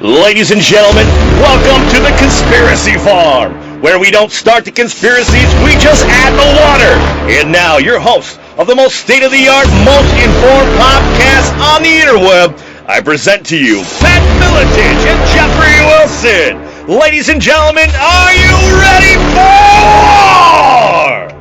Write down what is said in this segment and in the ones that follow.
Ladies and gentlemen, welcome to the Conspiracy Farm, where we don't start the conspiracies, we just add the water. And now, your host of the most state-of-the-art, most informed podcast on the interweb, I present to you Pat Miletich and Jeffrey Wilson. Ladies and gentlemen, are you ready for war?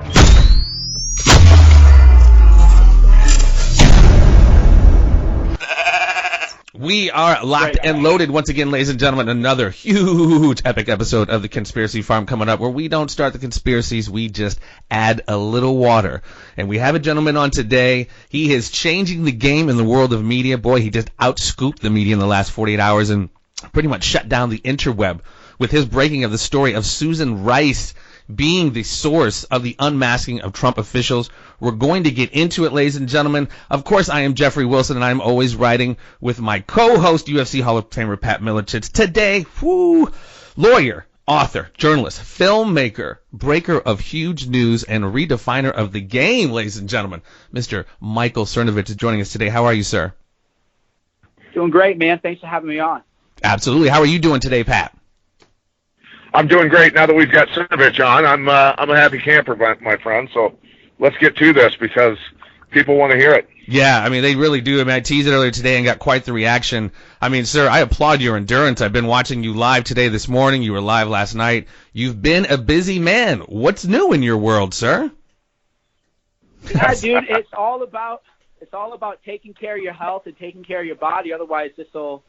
We are locked and loaded once again, ladies and gentlemen. Another huge epic episode of the Conspiracy Farm coming up, where we don't start the conspiracies, we just add a little water. And we have a gentleman on today. He is changing the game in the world of media. Boy, he just outscooped the media in the last 48 hours and pretty much shut down the interweb with his breaking of the story of Susan Rice being the source of the unmasking of Trump officials. We're going to get into it, ladies and gentlemen. Of course, I am Jeffrey Wilson, and I'm always riding with my co-host, UFC Hall of Famer Pat Miletich. Today, lawyer, author, journalist, filmmaker, breaker of huge news, and redefiner of the game, ladies and gentlemen, Mr. Michael Cernovich is joining us today. How are you, sir? Doing great, man. Thanks for having me on. Absolutely. How are you doing today, Pat? I'm doing great now that we've got Cernovich on. I'm a happy camper, my friend. So let's get to this because people want to hear it. Yeah, I mean, they really do. I mean, I teased it earlier today and got quite the reaction. I mean, sir, I applaud your endurance. I've been watching you live today, this morning. You were live last night. You've been a busy man. What's new in your world, sir? Yeah, dude, it's all about taking care of your health and taking care of your body. Otherwise, this will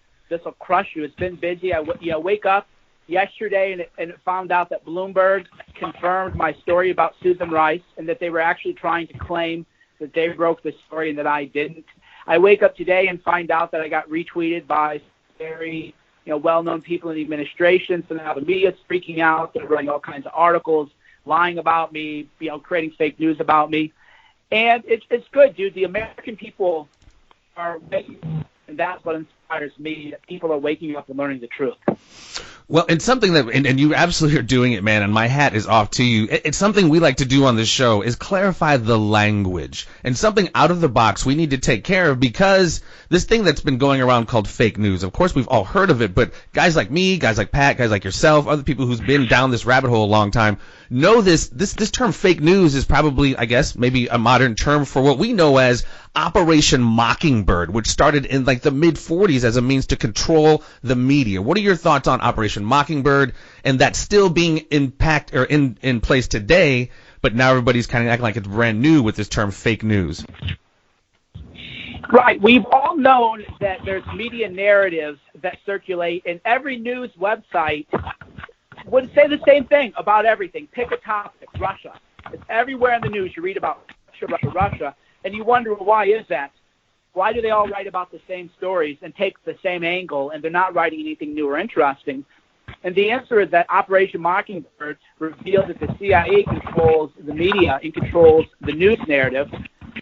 crush you. It's been busy. I wake up yesterday and found out that Bloomberg confirmed my story about Susan Rice and that they were actually trying to claim that they broke the story and that I didn't. I wake up today and find out that I got retweeted by very well-known people in the administration. So now the media's freaking out. They're writing all kinds of articles, lying about me, creating fake news about me. And it's good, dude. The American people are waking up, and that's what inspires me, that people are waking up and learning the truth. Well, it's something that, and you absolutely are doing it, man, and my hat is off to you. It's something we like to do on this show is clarify the language, and something out of the box we need to take care of, because this thing that's been going around called fake news, of course we've all heard of it, but guys like me, guys like Pat, guys like yourself, other people who's been down this rabbit hole a long time know this term fake news is probably, I guess, maybe a modern term for what we know as Operation Mockingbird, which started in like the mid-40s as a means to control the media. What are your thoughts on Operation Mockingbird and that still being in place today, but now everybody's kind of acting like it's brand new with this term fake news? Right. We've all known that there's media narratives that circulate, and every news website would say the same thing about everything. Pick a topic, Russia. It's everywhere in the news. You read about Russia, and you wonder, well, why is that? Why do they all write about the same stories and take the same angle, and they're not writing anything new or interesting? And the answer is that Operation Mockingbird revealed that the CIA controls the media and controls the news narrative.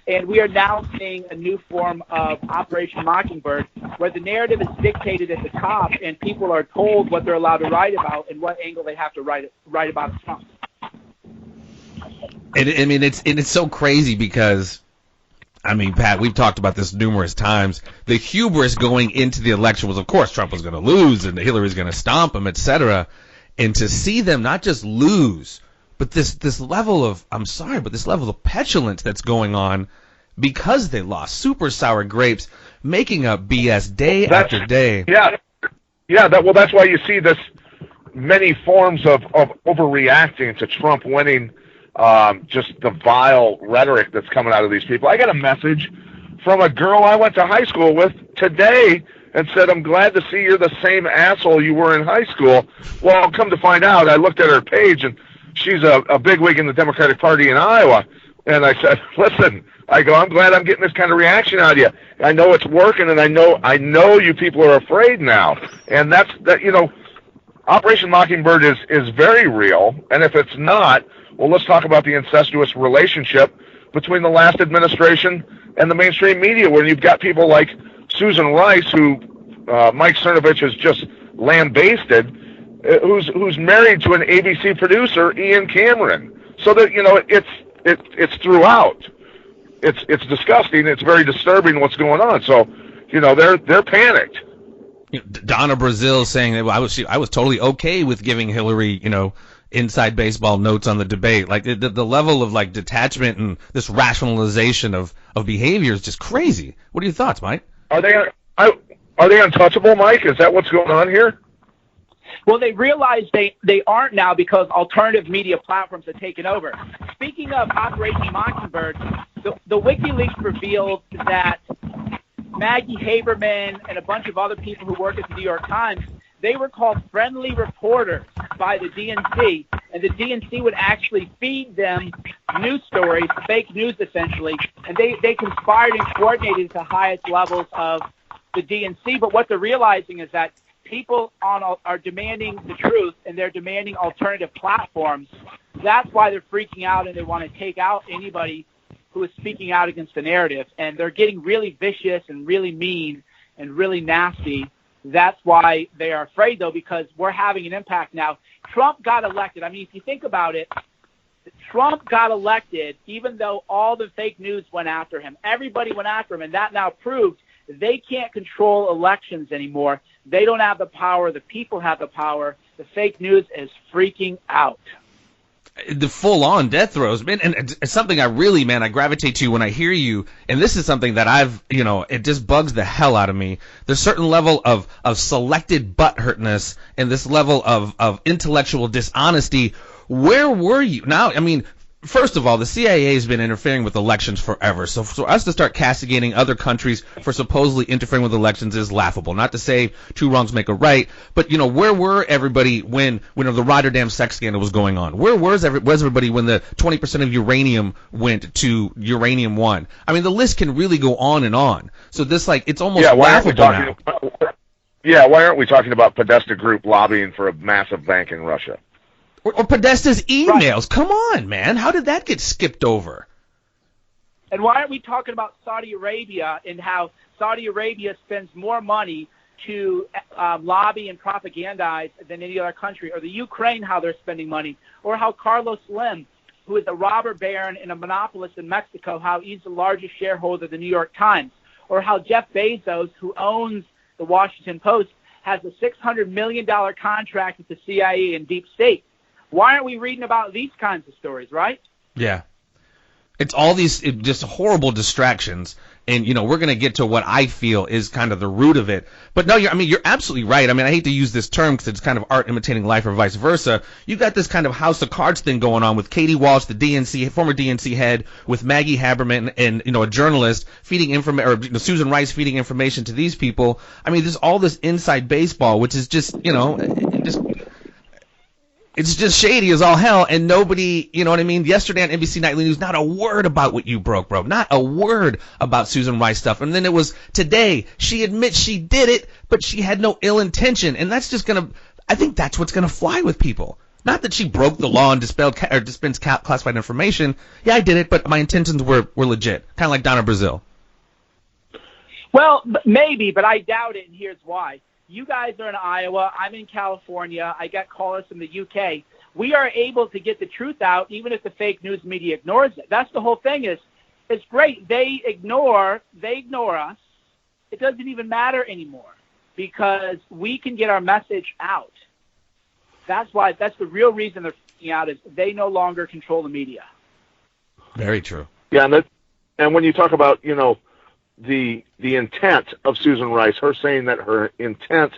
And we are now seeing a new form of Operation Mockingbird, where the narrative is dictated at the top, and people are told what they're allowed to write about and what angle they have to write about Trump. It's so crazy because, I mean, Pat, we've talked about this numerous times. The hubris going into the election was, of course, Trump was going to lose and Hillary's going to stomp him, etc. And to see them not just lose, but this level of, this level of petulance that's going on because they lost, super sour grapes, making up BS day after day. That's why you see this many forms of overreacting to Trump winning. Just the vile rhetoric that's coming out of these people. I got a message from a girl I went to high school with today and said, I'm glad to see you're the same asshole you were in high school. Well, come to find out, I looked at her page, and she's a bigwig in the Democratic Party in Iowa. And I said, listen, I'm glad I'm getting this kind of reaction out of you. I know it's working, and I know you people are afraid now. And that Operation Mockingbird is very real. And if it's not, well, let's talk about the incestuous relationship between the last administration and the mainstream media, where you've got people like Susan Rice, who Mike Cernovich has just lambasted, who's married to an ABC producer, Ian Cameron. So that it's throughout. It's disgusting. It's very disturbing what's going on. So they're panicked. Donna Brazile saying that I was totally okay with giving Hillary, inside baseball notes on the debate. Like the level of like detachment and this rationalization of behavior is just crazy. What are your thoughts, Mike? Are they untouchable, Mike? Is that what's going on here? Well, they realize they aren't now because alternative media platforms have taken over. Speaking of Operation Mockingbird, the WikiLeaks revealed that Maggie Haberman and a bunch of other people who work at the New York Times, they were called friendly reporters by the DNC, and the DNC would actually feed them news stories, fake news essentially, and they conspired and coordinated at the highest levels of the DNC. But what they're realizing is that people are demanding the truth, and they're demanding alternative platforms. That's why they're freaking out, and they want to take out anybody who is speaking out against the narrative. And they're getting really vicious and really mean and really nasty. That's why they are afraid, though, because we're having an impact now. Trump got elected. I mean, if you think about it, Trump got elected even though all the fake news went after him. Everybody went after him, and that now proved they can't control elections anymore. They don't have the power. The people have the power. The fake news is freaking out. The full-on death throes, man, and it's something I really, I gravitate to when I hear you, and this is something that it just bugs the hell out of me. There's a certain level of selected butthurtness and this level of intellectual dishonesty. Where were you? Now, I mean, first of all, the CIA has been interfering with elections forever. So for us to start castigating other countries for supposedly interfering with elections is laughable. Not to say two wrongs make a right, but where were everybody when the Rotterdam sex scandal was going on? Where was everybody when the 20% of uranium went to Uranium One? I mean, the list can really go on and on. So this it's almost laughable now. Why aren't we talking about Podesta Group lobbying for a massive bank in Russia? Or Podesta's emails. Right. Come on, man. How did that get skipped over? And why aren't we talking about Saudi Arabia and how Saudi Arabia spends more money to lobby and propagandize than any other country? Or the Ukraine, how they're spending money? Or how Carlos Slim, who is a robber baron and a monopolist in Mexico, how he's the largest shareholder of the New York Times? Or how Jeff Bezos, who owns the Washington Post, has a $600 million contract with the CIA and Deep State. Why aren't we reading about these kinds of stories, right? Yeah. It's all these just horrible distractions. And, we're going to get to what I feel is kind of the root of it. But no, you're absolutely right. I mean, I hate to use this term because it's kind of art imitating life or vice versa. You got this kind of house of cards thing going on with Katie Walsh, the former DNC head, with Maggie Haberman and, a journalist feeding information, or Susan Rice feeding information to these people. I mean, there's all this inside baseball, which is just, it's just shady as all hell, and nobody, yesterday on NBC Nightly News, not a word about what you broke, bro. Not a word about Susan Rice stuff. And then it was today, she admits she did it, but she had no ill intention. And that's just I think that's what's gonna fly with people. Not that she broke the law and dispensed classified information. Yeah, I did it, but my intentions were legit. Kind of like Donna Brazile. Well, maybe, but I doubt it, and here's why. You guys are in Iowa. I'm in California. I got callers from the UK. We are able to get the truth out even if the fake news media ignores it. That's the whole thing. It's great. They ignore us. It doesn't even matter anymore because we can get our message out. That's the real reason they're freaking out is they no longer control the media. Very true. Yeah, and when you talk about, the intent of Susan Rice, her saying that her intent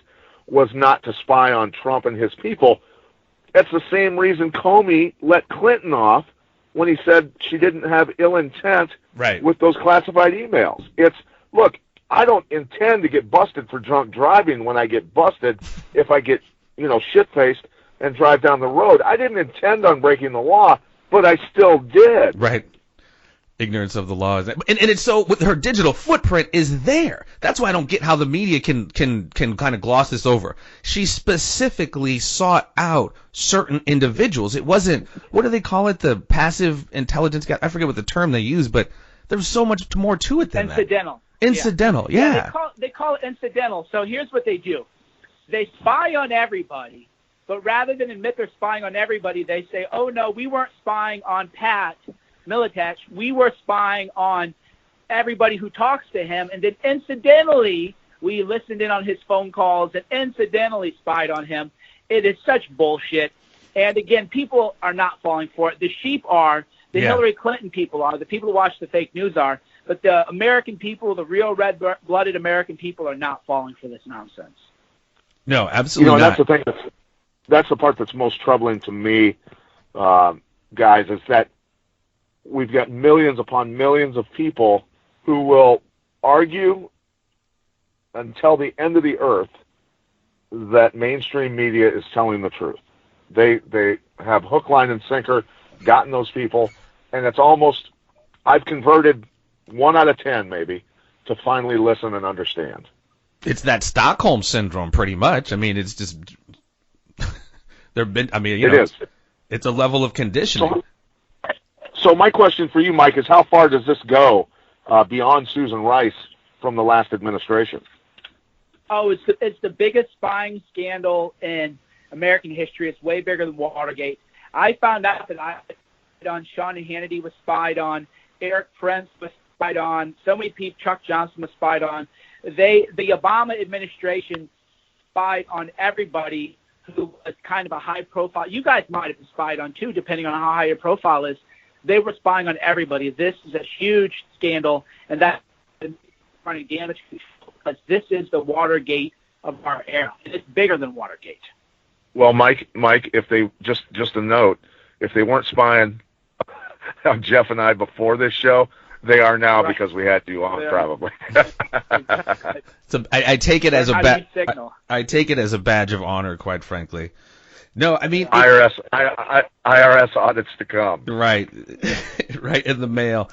was not to spy on Trump and his people, that's the same reason Comey let Clinton off when he said she didn't have ill intent with those classified emails. Look, I don't intend to get busted for drunk driving when I get busted if I get, shit-faced and drive down the road. I didn't intend on breaking the law, but I still did. Right. Ignorance of the laws, and it's so with her digital footprint is there. That's why I don't get how the media can kind of gloss this over. She specifically sought out certain individuals. It wasn't, what do they call it, the passive intelligence guy? I forget what the term they use, but there's so much more to it than incidental. That. Incidental, yeah. They call it incidental. So here's what they do: they spy on everybody, but rather than admit they're spying on everybody, they say, "Oh no, we weren't spying on Pat Militech, we were spying on everybody who talks to him," and then incidentally, we listened in on his phone calls and incidentally spied on him. It is such bullshit. And again, people are not falling for it. The sheep are. The Hillary Clinton people are. The people who watch the fake news are. But the American people, the real red-blooded American people, are not falling for this nonsense. No, absolutely not. That's the thing. That's the part that's most troubling to me, guys, is that we've got millions upon millions of people who will argue until the end of the earth that mainstream media is telling the truth. They have hook, line, and sinker gotten those people, and it's almost, I've converted 1 out of 10 maybe to finally listen and understand. It's that Stockholm syndrome, pretty much. I mean, it's just it is. It's a level of conditioning. So my question for you, Mike, is how far does this go beyond Susan Rice from the last administration? Oh, it's the biggest spying scandal in American history. It's way bigger than Watergate. I found out that Sean Hannity was spied on, Eric Prince was spied on, so many people, Chuck Johnson was spied on. The Obama administration spied on everybody who was kind of a high profile. You guys might have been spied on too, depending on how high your profile is. They were spying on everybody. This is a huge scandal, and that's running damage control, because this is the Watergate of our era. It's bigger than Watergate. Well, Mike, if they just a note, if they weren't spying on Jeff and I before this show, they are now, right, because we had to on, probably. So I take it as I take it as a badge of honor, quite frankly. No, I mean IRS audits to come. Right, right in the mail.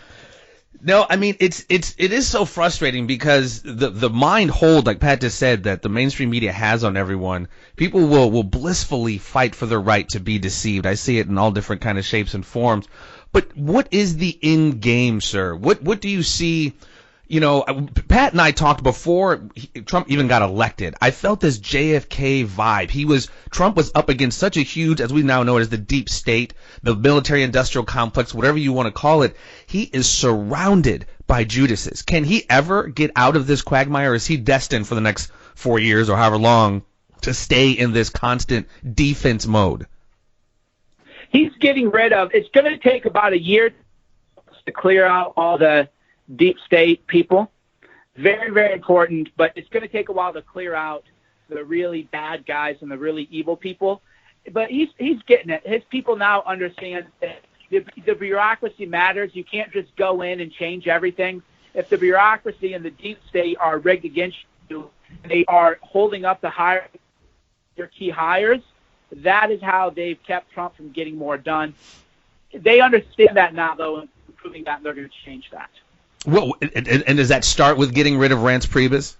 No, I mean it is so frustrating because the mind hold, like Pat just said, that the mainstream media has on everyone. People will blissfully fight for their right to be deceived. I see it in all different kind of shapes and forms. But what is the end game, sir? What do you see? You know, Pat and I talked before Trump even got elected. I felt this JFK vibe. Trump was up against such a huge, as we now know it as the deep state, the military-industrial complex, whatever you want to call it. He is surrounded by Judases. Can he ever get out of this quagmire, or is he destined for the next 4 years or however long to stay in this constant defense mode? He's getting rid of, it's going to take about a year to clear out all the deep state people. Very, very important, but it's going to take a while to clear out the really bad guys and the really evil people. But he's getting it. His people now understand that the bureaucracy matters. You can't just go in and change everything. If the bureaucracy and the deep state are rigged against you, they are holding up your key hires. That is how they've kept Trump from getting more done. They understand that now, though, and proving that they're going to change that. Well, and does that start with getting rid of Reince Priebus?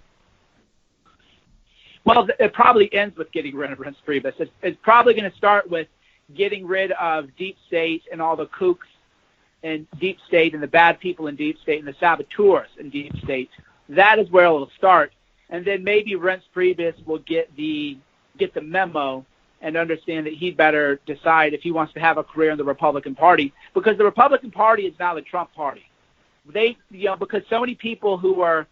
Well, it probably ends with getting rid of Reince Priebus. It's probably going to start with getting rid of deep state and all the kooks in deep state and the bad people in deep state and the saboteurs in deep state. That is where it will start. And then maybe Reince Priebus will get the memo and understand that he'd better decide if he wants to have a career in the Republican Party, because the Republican Party is now the Trump Party. Because so many people who are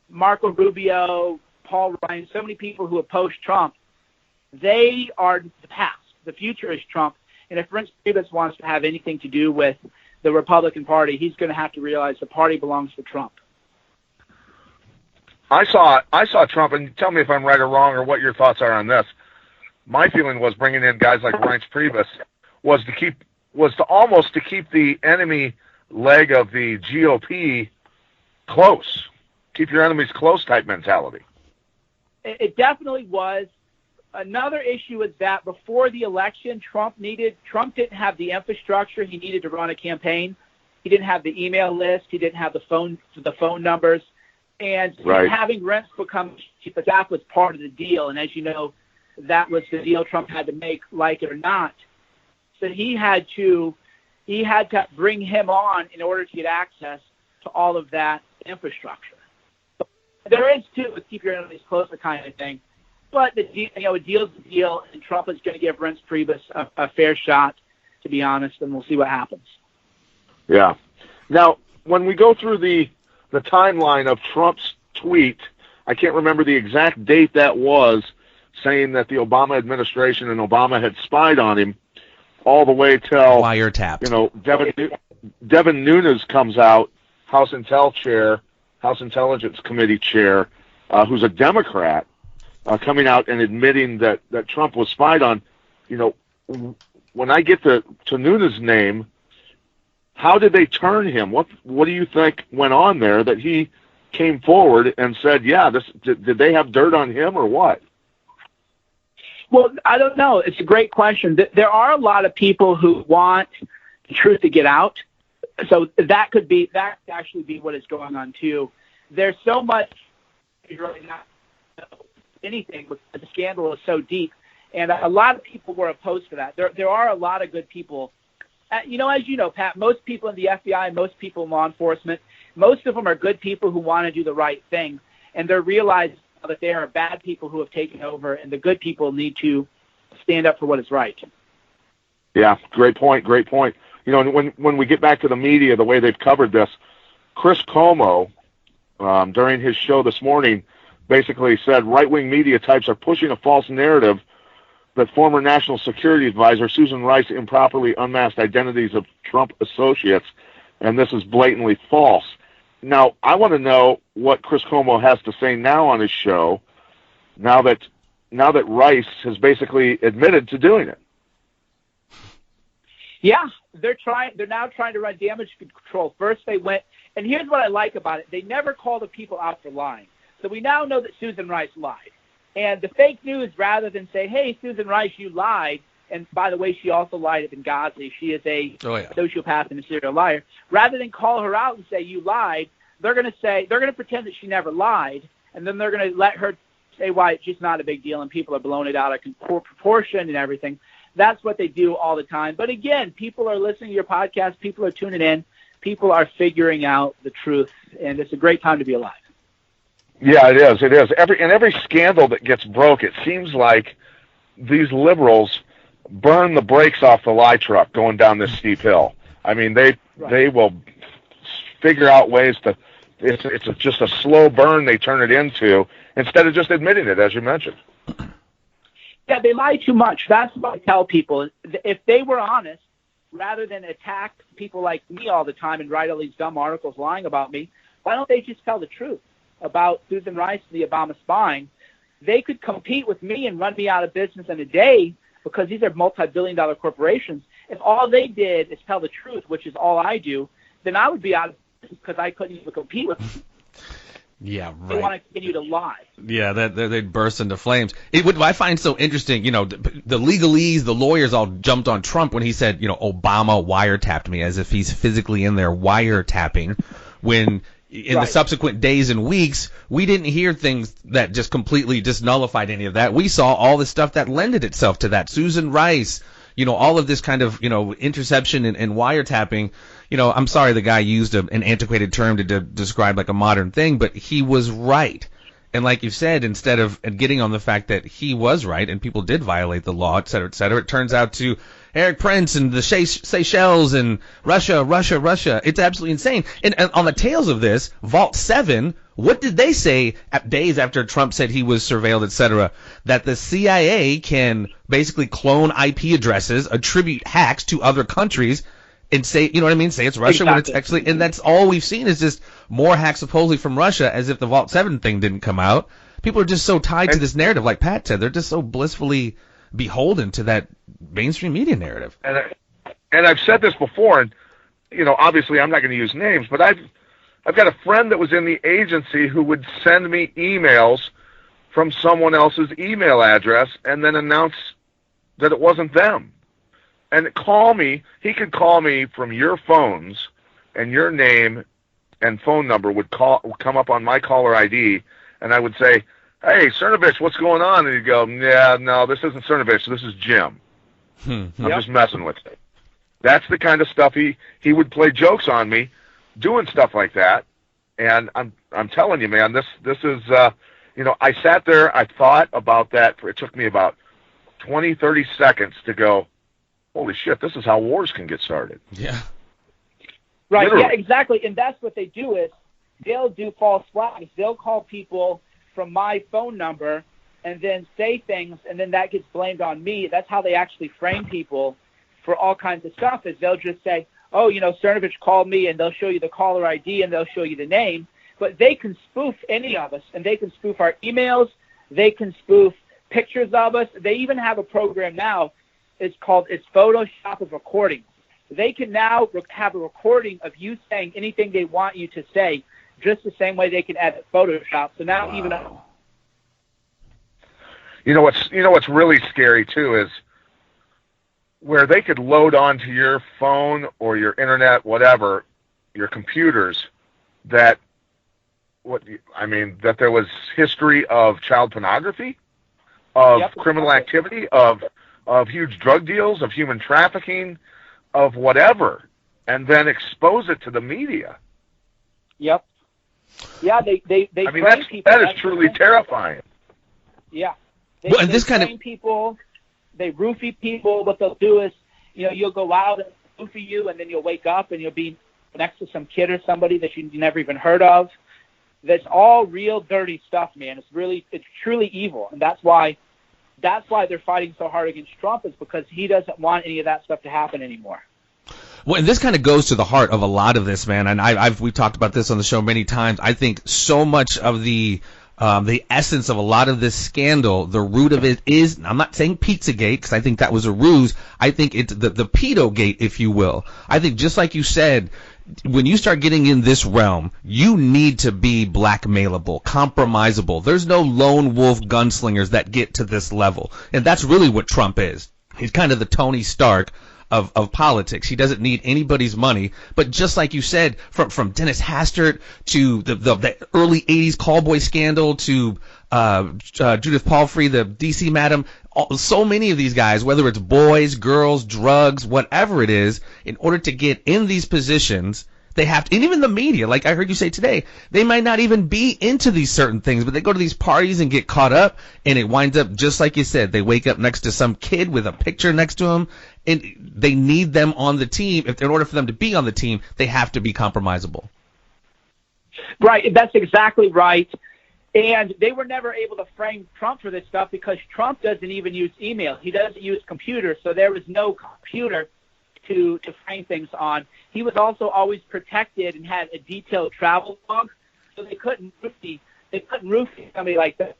Marco Rubio, Paul Ryan, so many people who oppose Trump, they are the past. The future is Trump. And if Reince Priebus wants to have anything to do with the Republican Party, he's going to have to realize the party belongs to Trump. I saw Trump, and tell me if I'm right or wrong or what your thoughts are on this. My feeling was bringing in guys like Reince Priebus was to keep the enemy leg of the GOP close. Keep your enemies close type mentality. It definitely was. Another issue is that before the election, Trump didn't have the infrastructure he needed to run a campaign. He didn't have the email list. He didn't have the phone numbers. And right, having Reince become chief of staff was part of the deal. And as you know, that was the deal Trump had to make, like it or not. So he had to bring him on in order to get access to all of that infrastructure. There is, too, a keep your enemies closer kind of thing. But a deal's a deal, and Trump is going to give Reince Priebus a fair shot, to be honest, and we'll see what happens. Yeah. Now, when we go through the timeline of Trump's tweet I can't remember the exact date that was, saying that the Obama administration and Obama had spied on him all the way till wiretapped. Devin Nunes comes out, House Intelligence Committee chair, who's a Democrat, coming out and admitting that Trump was spied on. When I get to Nunes' name, how did they turn him? What do you think went on there that he came forward and said, yeah, did they have dirt on him or what? Well, I don't know. It's a great question. There are a lot of people who want the truth to get out. So that could actually be what is going on too. There's so much you really not know anything because the scandal is so deep, and a lot of people were opposed to that. There are a lot of good people. As you know, Pat, most people in the FBI, most people in law enforcement, most of them are good people who want to do the right thing, and they're realizing that there are bad people who have taken over, and the good people need to stand up for what is right. Yeah, great point. When we get back to the media, the way they've covered this, Chris Cuomo, during his show this morning, basically said right-wing media types are pushing a false narrative that former National Security Advisor Susan Rice improperly unmasked identities of Trump associates, and this is blatantly false. Now, I want to know what Chris Cuomo has to say now on his show, now that Rice has basically admitted to doing it. Yeah, they're now trying to run damage control. First they went, and here's what I like about it. They never call the people out for lying. So we now know that Susan Rice lied. And the fake news, rather than say, hey, Susan Rice, you lied, and by the way, she also lied at Benghazi. She is a sociopath and a serial liar. Rather than call her out and say, you lied, they're going to pretend that she never lied, and then they're going to let her say why it's just not a big deal, and people are blowing it out of proportion and everything. That's what they do all the time. But again, people are listening to your podcast. People are tuning in. People are figuring out the truth, and it's a great time to be alive. Yeah, it is. It is. Every scandal that gets broke, it seems like these liberals burn the brakes off the lie truck going down this steep hill. I mean, they will figure out ways to. It's just a slow burn they turn it into instead of just admitting it, as you mentioned. Yeah, they lie too much. That's what I tell people. If they were honest, rather than attack people like me all the time and write all these dumb articles lying about me, why don't they just tell the truth about Susan Rice and the Obama spying? They could compete with me and run me out of business in a day because these are multi-billion-dollar corporations. If all they did is tell the truth, which is all I do, then I would be out of business because I couldn't even compete with them. Yeah, right. They want to continue to lie. Yeah, they'd burst into flames. What I find so interesting, the legalese, the lawyers all jumped on Trump when he said, Obama wiretapped me, as if he's physically in there wiretapping, when in the subsequent days and weeks, we didn't hear things that just completely disnullified any of that. We saw all the stuff that lended itself to that. Susan Rice, all of this kind of, interception and wiretapping. I'm sorry the guy used an antiquated term to describe like a modern thing, but he was right. And like you said, instead of getting on the fact that he was right and people did violate the law, et cetera, it turns out to Eric Prince and the Seychelles and Russia. It's absolutely insane. And on the tails of this, Vault 7, what did they say days after Trump said he was surveilled, et cetera? That the CIA can basically clone IP addresses, attribute hacks to other countries, and say, say it's Russia when it's actually, and that's all we've seen is just more hacks supposedly from Russia, as if the Vault 7 thing didn't come out. People are just so tied to this narrative, like Pat said. They're just so blissfully beholden to that mainstream media narrative. And I've said this before, and obviously I'm not going to use names, but I've got a friend that was in the agency who would send me emails from someone else's email address and then announce that it wasn't them. And he could call me from your phones, and your name and phone number would come up on my caller ID, and I would say, hey, Cernovich, what's going on? And he'd go, yeah, no, this isn't Cernovich, this is Jim. I'm just messing with it. That's the kind of stuff he would play jokes on me, doing stuff like that. And I'm telling you, man, this is, I sat there, I thought about that. It took me about 20, 30 seconds to go, holy shit, this is how wars can get started. Yeah. Right, Literally. Yeah, exactly. And that's what they do is they'll do false flags. They'll call people from my phone number and then say things, and then that gets blamed on me. That's how they actually frame people for all kinds of stuff, is they'll just say, oh, Cernovich called me, and they'll show you the caller ID, and they'll show you the name. But they can spoof any of us, and they can spoof our emails. They can spoof pictures of us. They even have a program now. It's Photoshop of recordings. They can now have a recording of you saying anything they want you to say, just the same way they can edit Photoshop. So now even what's really scary too is where they could load onto your phone or your internet, whatever, your computers, that there was history of child pornography, of criminal activity, of huge drug deals, of human trafficking, of whatever, and then expose it to the media. Yep. Yeah, they train people. That is truly terrifying. Yeah. They train people. They roofie people. What they'll do is, you'll go out and roofie you, and then you'll wake up and you'll be next to some kid or somebody that you never even heard of. That's all real dirty stuff, man. It's truly evil, and that's why they're fighting so hard against Trump, is because he doesn't want any of that stuff to happen anymore. Well, and this kind of goes to the heart of a lot of this, man. And we've talked about this on the show many times. I think so much of the essence of a lot of this scandal, the root of it is, I'm not saying Pizzagate, because I think that was a ruse. I think it's the pedo-gate, if you will. I think just like you said, when you start getting in this realm, you need to be blackmailable, compromisable. There's no lone wolf gunslingers that get to this level. And that's really what Trump is. He's kind of the Tony Stark of politics. He doesn't need anybody's money. But just like you said, from Dennis Hastert to the early 80s callboy scandal to Judith Palfrey, the D.C. madam, so many of these guys, whether it's boys, girls, drugs, whatever it is, in order to get in these positions, they have to, and even the media, like I heard you say today, they might not even be into these certain things, but they go to these parties and get caught up, and it winds up just like you said. They wake up next to some kid with a picture next to him, and they need them on the team. In order for them to be on the team, they have to be compromisable. Right, that's exactly right. And they were never able to frame Trump for this stuff because Trump doesn't even use email. He doesn't use computers, so there was no computer to frame things on. He was also always protected and had a detailed travel log, so they couldn't roofie somebody like that.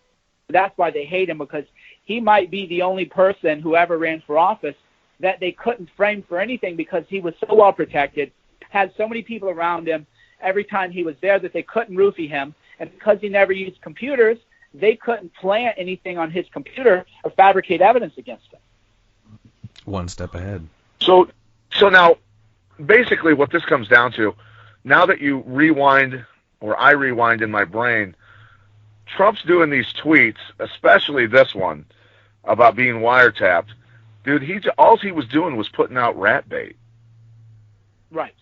That's why they hate him, because he might be the only person who ever ran for office that they couldn't frame for anything, because he was so well protected, had so many people around him every time he was there that they couldn't roofie him. And because he never used computers, they couldn't plant anything on his computer or fabricate evidence against him. One step ahead. So now, basically what this comes down to, now that you rewind, or I rewind in my brain, Trump's doing these tweets, especially this one, about being wiretapped. Dude, all he was doing was putting out rat bait. Right.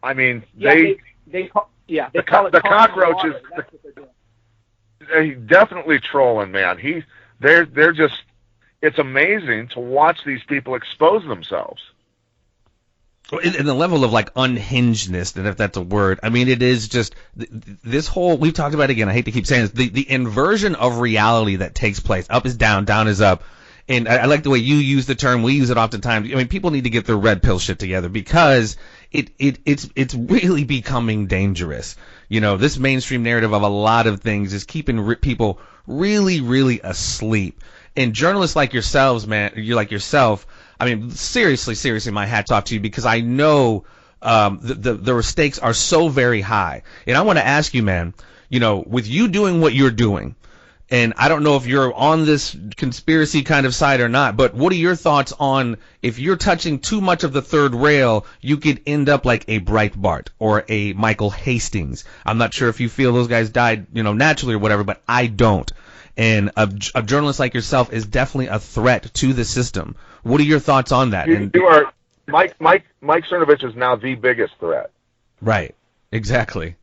I mean, the cockroaches. They're definitely trolling, man. They're just. It's amazing to watch these people expose themselves. And the level of unhingedness, and if that's a word, I mean, it is just this whole, we've talked about it again, I hate to keep saying this, the inversion of reality that takes place. Up is down, down is up. And I like the way you use the term, we use it oftentimes. I mean, people need to get their red pill shit together, because it's really becoming dangerous. This mainstream narrative of a lot of things is keeping people really, really asleep. And journalists like yourselves, man, I mean, seriously, my hat's off to you, because I know the stakes are so very high. And I want to ask you, man, with you doing what you're doing, and I don't know if you're on this conspiracy kind of side or not, but what are your thoughts on, if you're touching too much of the third rail, you could end up like a Breitbart or a Michael Hastings. I'm not sure if you feel those guys died, naturally or whatever, but I don't. And a journalist like yourself is definitely a threat to the system. What are your thoughts on that? Mike Cernovich is now the biggest threat. Right. Exactly.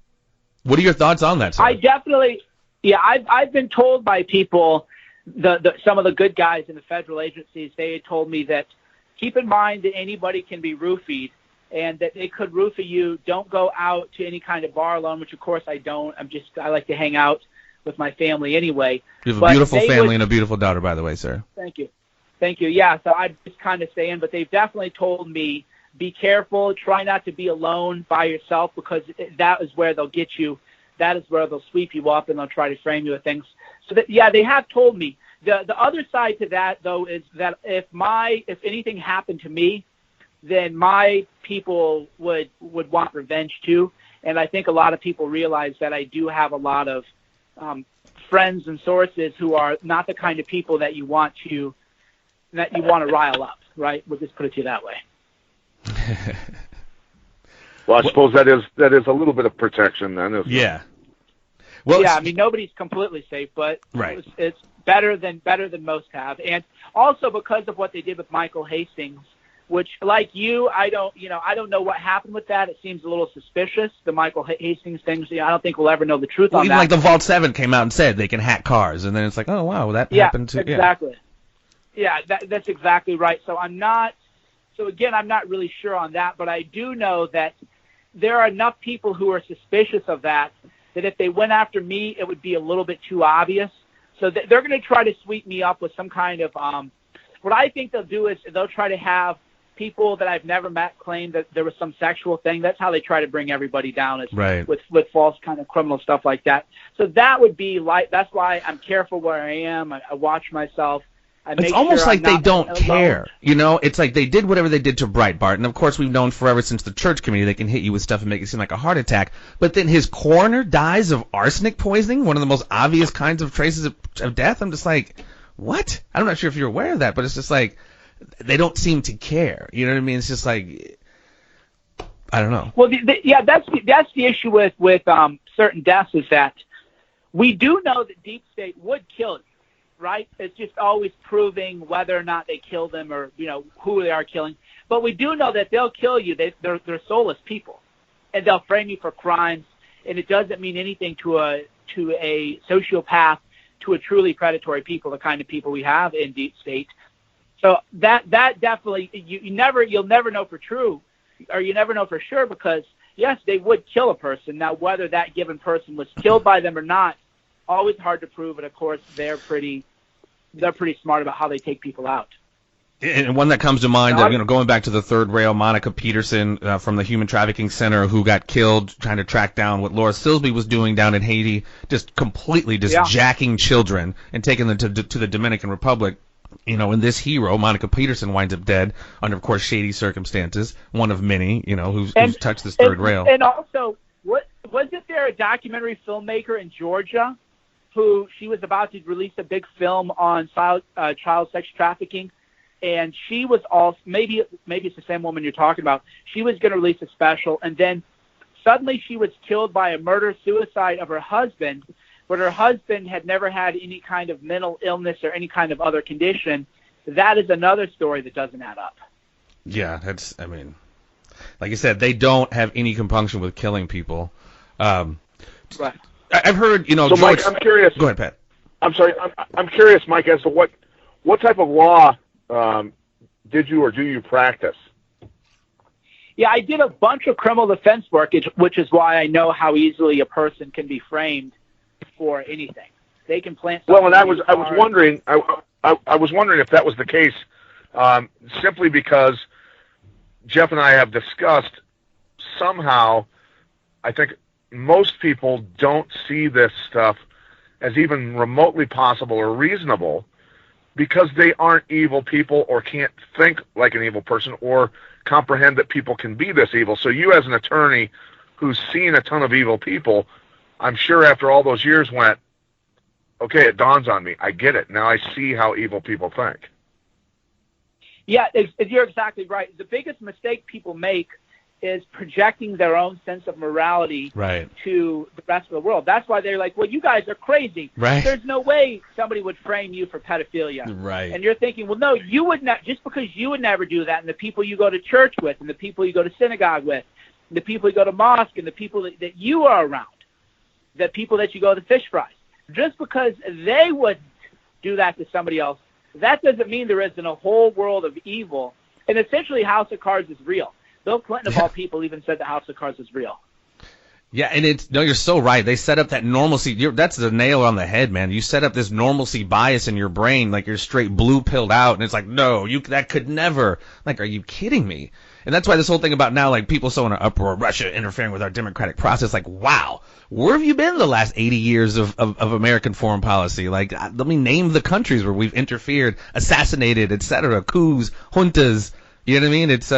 What are your thoughts on that, sir? I've been told by people, some of the good guys in the federal agencies, they had told me that keep in mind that anybody can be roofied, and that they could roofie you. Don't go out to any kind of bar alone, which of course I don't. I like to hang out with my family anyway. You have a beautiful family and a beautiful daughter, by the way, sir. Thank you. Yeah, so I'd just kind of stay in, but they've definitely told me, be careful, try not to be alone by yourself, because that is where they'll get you. That is where they'll sweep you up and they'll try to frame you with things. So that, yeah, they have told me. The other side to that, though, is that if anything happened to me, then my people would want revenge too. And I think a lot of people realize that I do have a lot of friends and sources who are not the kind of people that you want to rile up, right? We'll just put it to you that way. Well, I suppose that is a little bit of protection then, isn't it? Yeah. Well, yeah, I mean, nobody's completely safe, but right. It's better than most have. And also because of what they did with Michael Hastings, which, like you, I don't know what happened with that. It seems a little suspicious, the Michael Hastings things. I don't think we'll ever know the truth on even that. Like the Vault 7 came out and said they can hack cars, and then it's like, oh, wow, that happened too. Exactly. Yeah, that's exactly right. So I'm not really sure on that, but I do know that there are enough people who are suspicious of that if they went after me, it would be a little bit too obvious. So they're going to try to sweep me up with some kind of what I think they'll do is they'll try to have people that I've never met claim that there was some sexual thing. That's how they try to bring everybody down, is right. with false kind of criminal stuff like that. So that would be that's why I'm careful where I am. I watch myself. It's almost like they don't care, you know? It's like they did whatever they did to Breitbart, and of course we've known forever since the church committee they can hit you with stuff and make it seem like a heart attack, but then his coroner dies of arsenic poisoning, one of the most obvious kinds of traces of death. I'm just like, what? I'm not sure if you're aware of that, but it's just like they don't seem to care, you know what I mean? It's just like, I don't know. Well, that's the issue with certain deaths, is that we do know that Deep State would kill you. Right? It's just always proving whether or not they kill them, or who they are killing. But we do know that they'll kill you. They're soulless people, and they'll frame you for crimes. And it doesn't mean anything to a sociopath, to a truly predatory people, the kind of people we have in Deep State. So that definitely you'll never know for true, or you never know for sure, because yes, they would kill a person. Now whether that given person was killed by them or not, always hard to prove, and of course they're pretty smart about how they take people out. And one that comes to mind, going back to the third rail, Monica Peterson from the Human Trafficking Center, who got killed trying to track down what Laura Silsby was doing down in Haiti, just completely jacking children and taking them to the Dominican Republic. And this hero, Monica Peterson, winds up dead under, of course, shady circumstances. One of many, who's touched this third rail. And also, wasn't there a documentary filmmaker in Georgia who she was about to release a big film on child sex trafficking, and she was also, maybe it's the same woman you're talking about, she was going to release a special, and then suddenly she was killed by a murder-suicide of her husband, but her husband had never had any kind of mental illness or any kind of other condition. That is another story that doesn't add up. Yeah, like I said, they don't have any compunction with killing people. Right. I've heard, So, George, Mike, I'm curious. Go ahead, Pat. I'm sorry. I'm curious, Mike, as to what type of law did you or do you practice? Yeah, I did a bunch of criminal defense work, which is why I know how easily a person can be framed for anything. They can plant. Well, and I was wondering. I was wondering if that was the case, simply because Jeff and I have discussed somehow. I think most people don't see this stuff as even remotely possible or reasonable, because they aren't evil people or can't think like an evil person or comprehend that people can be this evil. So you, as an attorney who's seen a ton of evil people, I'm sure after all those years went, okay, it dawns on me. I get it. Now I see how evil people think. Yeah, you're exactly right. The biggest mistake people make is projecting their own sense of morality to the rest of the world. That's why they're like, well, you guys are crazy. Right. There's no way somebody would frame you for pedophilia. Right. And you're thinking, well, no, you would not, just because you would never do that, and the people you go to church with, and the people you go to synagogue with, and the people you go to mosque, and the people that you are around, the people that you go to fish fries, just because they would do that to somebody else, that doesn't mean there isn't a whole world of evil. And essentially, House of Cards is real. Bill Clinton, of all people, even said the House of Cards is real. Yeah, and you're so right. They set up that normalcy. That's the nail on the head, man. You set up this normalcy bias in your brain, like you're straight blue pilled out, and it's like, no, that could never. Like, are you kidding me? And that's why this whole thing about now, like, people so in an uproar, Russia interfering with our democratic process. Like, wow, where have you been the last 80 years of American foreign policy? Like, let me name the countries where we've interfered, assassinated, etc., coups, juntas. You know what I mean? It's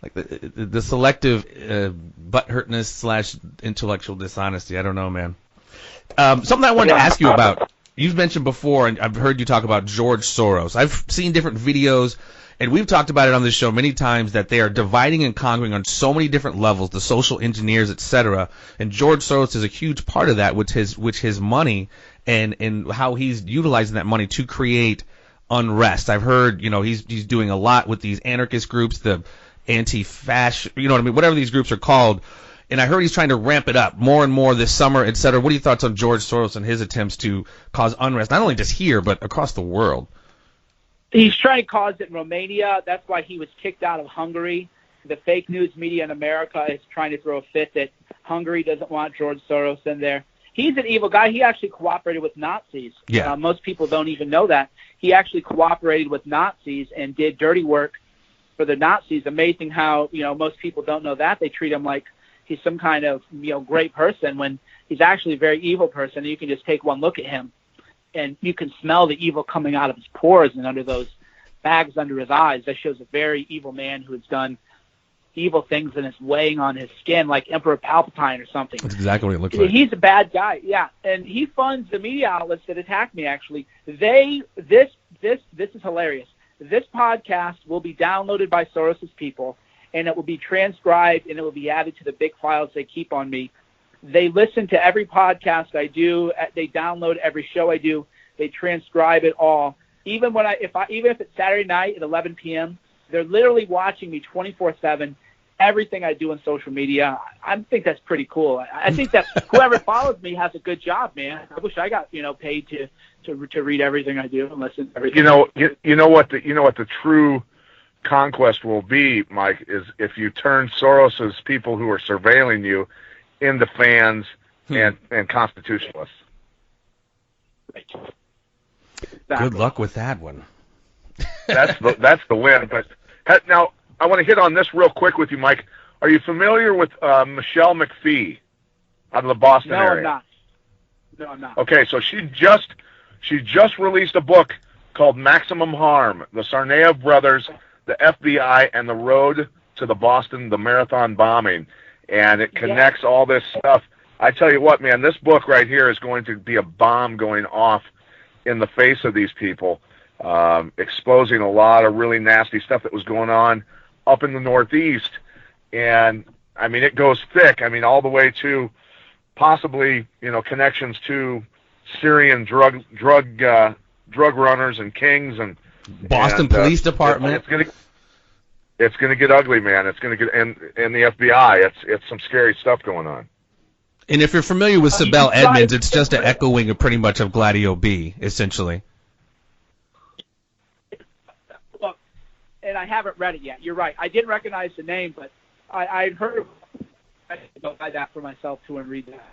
like the selective butthurtness / intellectual dishonesty. I don't know, man. Something I wanted to ask you about. You've mentioned before, and I've heard you talk about George Soros. I've seen different videos, and we've talked about it on this show many times, that they are dividing and conquering on so many different levels, the social engineers, etc. And George Soros is a huge part of that, which his money and how he's utilizing that money to create unrest. I've heard, he's doing a lot with these anarchist groups, the anti-fascist, you know what I mean, whatever these groups are called. And I heard he's trying to ramp it up more and more this summer, et cetera. What are your thoughts on George Soros and his attempts to cause unrest, not only just here, but across the world? He's trying to cause it in Romania. That's why he was kicked out of Hungary. The fake news media in America is trying to throw a fit that Hungary doesn't want George Soros in there. He's an evil guy. He actually cooperated with Nazis. Yeah. Most people don't even know that. He actually cooperated with Nazis and did dirty work for the Nazis. Amazing how, most people don't know that. They treat him like he's some kind of, great person when he's actually a very evil person. And you can just take one look at him and you can smell the evil coming out of his pores and under those bags under his eyes. That shows a very evil man who has done evil things and it's weighing on his skin like Emperor Palpatine or something. That's exactly what it looks like. He's a bad guy, yeah. And he funds the media outlets that attack me, actually. This is hilarious. This podcast will be downloaded by Soros' people, and it will be transcribed, and it will be added to the big files they keep on me. They listen to every podcast I do. They download every show I do. They transcribe it all. Even if it's Saturday night at 11 p.m., they're literally watching me 24/7. Everything I do on social media. I think that's pretty cool. I think that whoever follows me has a good job, man. I wish I got paid to read everything I do and listen to everything. You know what the true conquest will be, Mike, is if you turn Soros's people who are surveilling you into fans and constitutionalists. Right. Good luck with that one. That's the win. But now I want to hit on this real quick with you, Mike. Are you familiar with Michelle McPhee out of the Boston area? No, I'm not. Okay, so she just released a book called Maximum Harm: The Tsarnaev Brothers, the FBI, and the Road to the Marathon Bombing. And it connects all this stuff. I tell you what, man, this book right here is going to be a bomb going off in the face of these people, exposing a lot of really nasty stuff that was going on up in the Northeast. And, I mean, it goes thick. I mean, all the way to possibly, connections to Syrian drug runners and kings and Boston Police Department. It's gonna get ugly, man. It's gonna get and the FBI. It's some scary stuff going on. And if you're familiar with Sibel Edmonds, it's just an echoing of pretty much of Gladio B, essentially. Well, and I haven't read it yet. You're right. I didn't recognize the name, but I'd heard. I had to go buy that for myself too and read that.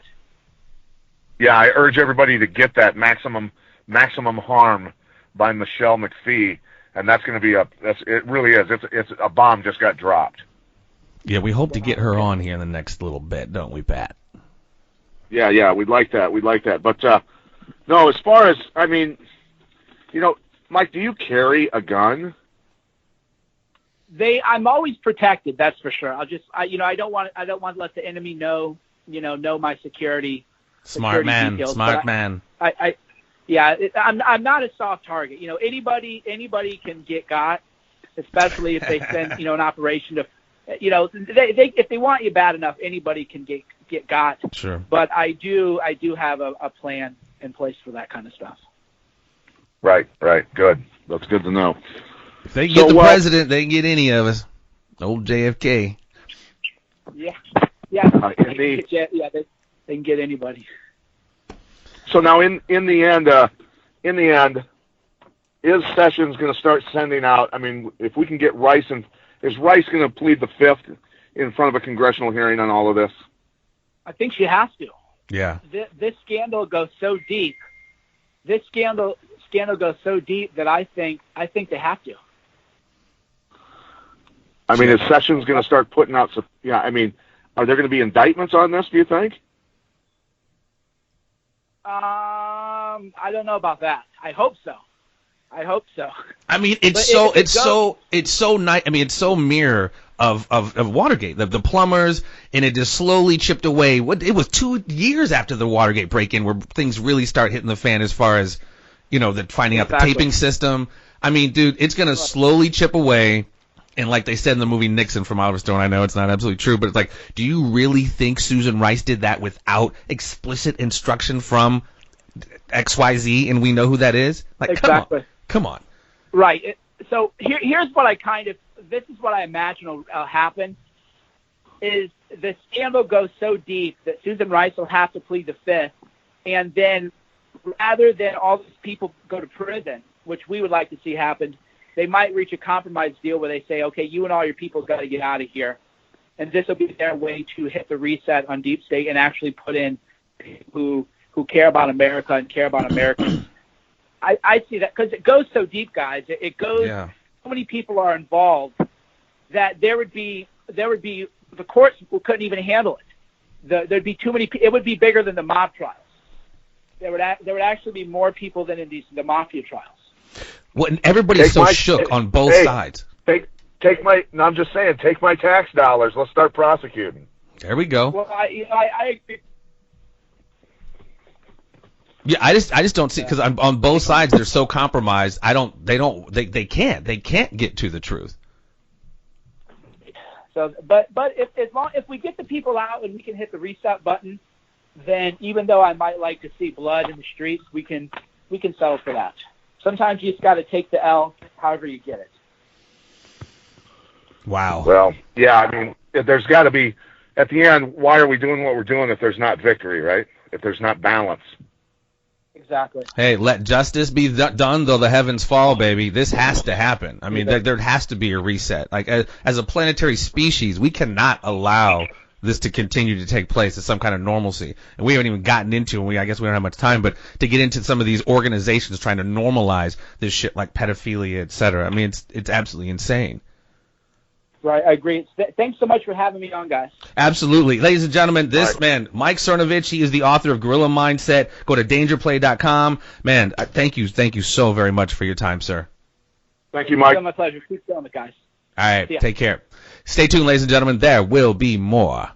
Yeah, I urge everybody to get that Maximum Harm by Michelle McPhee, and that's going to be it really is. It's a bomb just got dropped. Yeah, we hope to get her on here in the next little bit, don't we, Pat? Yeah, we'd like that. But no, as far as Mike, do you carry a gun? I'm always protected. That's for sure. I don't want to let the enemy know my security. Smart man. Details, man. I'm not a soft target. Anybody can get got, especially if they send an operation to. If they want you bad enough, anybody can get got. Sure. But I do have a plan in place for that kind of stuff. Right. Good. That's good to know. If they can get the president, they can get any of us. Old JFK. Yeah. Indeed. They can get anybody. So now, in the end, is Sessions going to start sending out? I mean, if we can get Rice, is Rice going to plead the fifth in front of a congressional hearing on all of this? I think she has to. Yeah. This scandal goes so deep. This scandal goes so deep that I think they have to. I mean, is Sessions going to start putting out some? Yeah, I mean, are there going to be indictments on this? Do you think? I don't know about that. I hope so. I mean, it's so nice. I mean, it's so mirror of Watergate, the plumbers, and it just slowly chipped away. It was 2 years after the Watergate break-in where things really start hitting the fan as far as, the finding out the taping system. I mean, dude, it's gonna slowly chip away. And like they said in the movie Nixon from Oliver Stone, I know it's not absolutely true, but it's like, do you really think Susan Rice did that without explicit instruction from XYZ, and we know who that is? Like, exactly. Come on. Right. So here's what this is what I imagine will happen, is the scandal goes so deep that Susan Rice will have to plead the fifth, and then rather than all these people go to prison, which we would like to see happen, they might reach a compromise deal where they say, okay, you and all your people got to get out of here. And this will be their way to hit the reset on Deep State and actually put in people who care about America and care about Americans. I see that because it goes so deep, guys. It goes, so many people are involved that there would be the courts couldn't even handle it. There'd be too many. It would be bigger than the mob trials. There would actually be more people than in the mafia trials. Well, and everybody's so shook on both sides. I'm just saying, take my tax dollars. Let's start prosecuting. There we go. Well, I agree. Yeah, I just don't see, because on both sides they're so compromised. They can't get to the truth. So, but if we get the people out and we can hit the reset button, then even though I might like to see blood in the streets, we can settle for that. Sometimes you just got to take the L, however you get it. Wow. Well, yeah, I mean, there's got to be, at the end, why are we doing what we're doing if there's not victory, right? If there's not balance. Exactly. Hey, let justice be done though the heavens fall, baby. This has to happen. I mean, there has to be a reset. Like, as a planetary species, we cannot allow this to continue to take place as some kind of normalcy. And we haven't even gotten into, and I guess we don't have much time, but to get into some of these organizations trying to normalize this shit like pedophilia, et cetera. I mean, it's absolutely insane. Right, I agree. Thanks so much for having me on, guys. Absolutely. Ladies and gentlemen, man, Mike Cernovich, he is the author of Guerrilla Mindset. Go to dangerplay.com. Man, thank you so very much for your time, sir. Thank you, Mike. It's my pleasure. Keep going, guys. All right, take care. Stay tuned, ladies and gentlemen. There will be more.